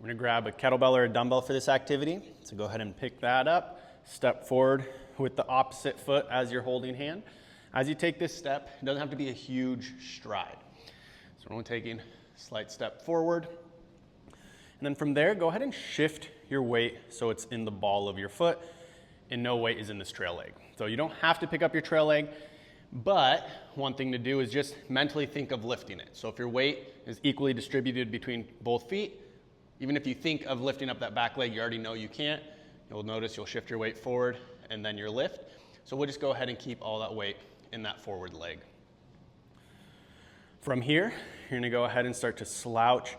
We're gonna grab a kettlebell or a dumbbell for this activity. So go ahead and pick that up, step forward with the opposite foot as you're holding hand. As you take this step, it doesn't have to be a huge stride. So we're only taking a slight step forward. And then from there, go ahead and shift your weight so it's in the ball of your foot and no weight is in this trail leg. So you don't have to pick up your trail leg, but one thing to do is just mentally think of lifting it. So if your weight is equally distributed between both feet, even if you think of lifting up that back leg, you already know you can't, you'll notice you'll shift your weight forward and then your lift. So we'll just go ahead and keep all that weight in that forward leg. From here, you're gonna go ahead and start to slouch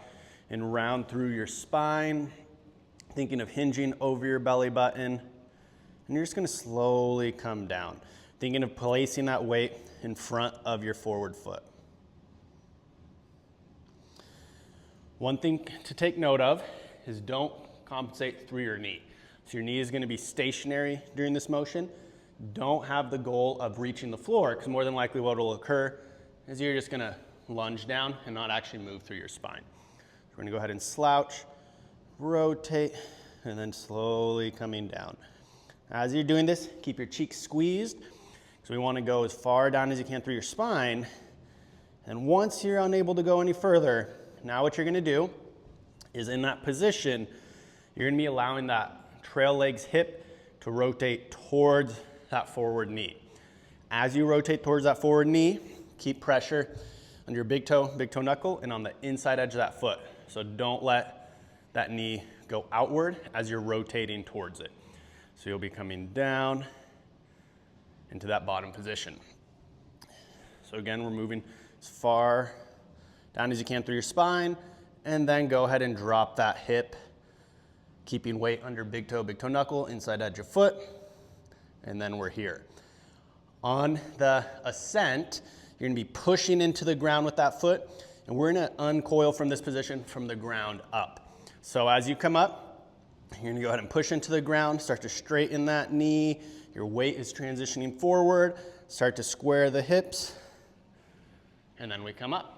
and round through your spine, thinking of hinging over your belly button. And you're just gonna slowly come down, thinking of placing that weight in front of your forward foot. One thing to take note of is don't compensate through your knee. So your knee is gonna be stationary during this motion. Don't have the goal of reaching the floor, because more than likely what will occur is you're just gonna lunge down and not actually move through your spine. So we're gonna go ahead and slouch, rotate, and then slowly coming down. As you're doing this, keep your cheeks squeezed. So we want to go as far down as you can through your spine. And once you're unable to go any further, now what you're going to do is in that position, you're going to be allowing that trail leg's hip to rotate towards that forward knee. As you rotate towards that forward knee, keep pressure on your big toe knuckle, and on the inside edge of that foot. So don't let that knee go outward as you're rotating towards it. So you'll be coming down into that bottom position. So again, we're moving as far down as you can through your spine, and then go ahead and drop that hip, keeping weight under big toe knuckle, inside edge of foot, and then we're here. On the ascent, you're gonna be pushing into the ground with that foot, and we're gonna uncoil from this position from the ground up. So as you come up, you're gonna go ahead and push into the ground, start to straighten that knee. Your weight is transitioning forward. Start to square the hips, and then we come up.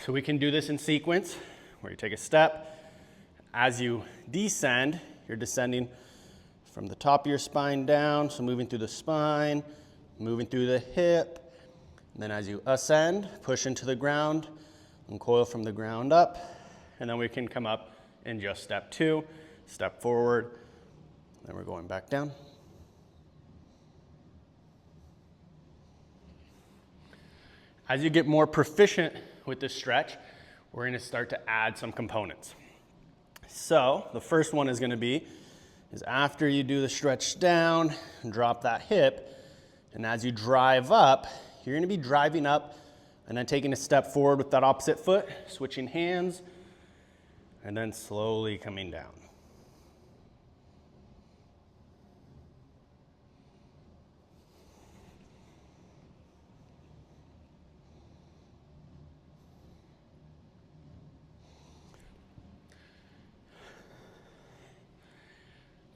So we can do this in sequence, where you take a step. As you descend, you're descending from the top of your spine down, so moving through the spine, moving through the hip. And then as you ascend, push into the ground, and coil from the ground up, and then we can come up in just step two, step forward, then we're going back down. As you get more proficient with this stretch, we're gonna start to add some components. So the first one is gonna be, is after you do the stretch down, and drop that hip, and as you drive up, you're gonna be driving up and then taking a step forward with that opposite foot, switching hands, and then slowly coming down.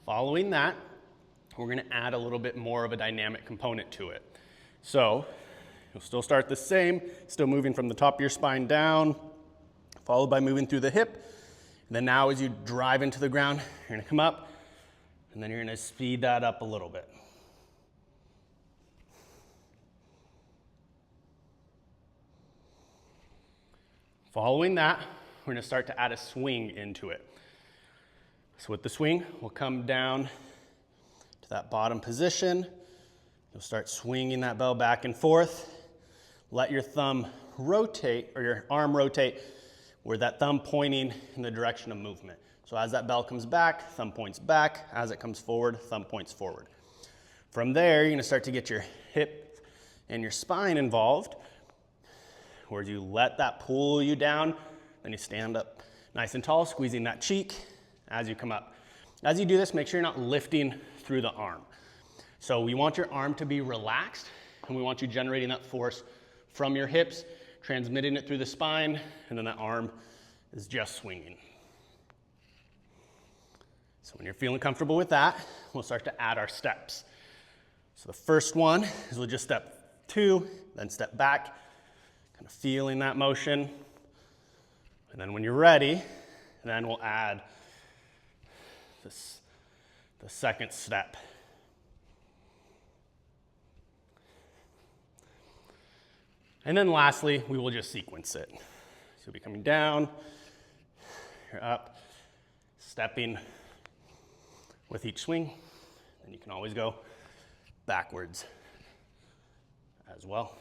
Following that, we're gonna add a little bit more of a dynamic component to it. So you'll still start the same, still moving from the top of your spine down, followed by moving through the hip. And then now as you drive into the ground, you're gonna come up, and then you're gonna speed that up a little bit. Following that, we're gonna start to add a swing into it. So with the swing, we'll come down to that bottom position. You'll start swinging that bell back and forth. Let your thumb rotate, or your arm rotate, where that thumb pointing in the direction of movement. So as that bell comes back, thumb points back. As it comes forward, thumb points forward. From there, you're gonna start to get your hip and your spine involved, where you let that pull you down, then you stand up nice and tall, squeezing that cheek as you come up. As you do this, make sure you're not lifting through the arm. So we want your arm to be relaxed, and we want you generating that force from your hips, transmitting it through the spine, and then that arm is just swinging. So when you're feeling comfortable with that, we'll start to add our steps. So the first one is we'll just step two, then step back, kind of feeling that motion. And then when you're ready, Then we'll add the second step. And then lastly, we will just sequence it. So you'll be coming down, you're up, stepping with each swing, and you can always go backwards as well.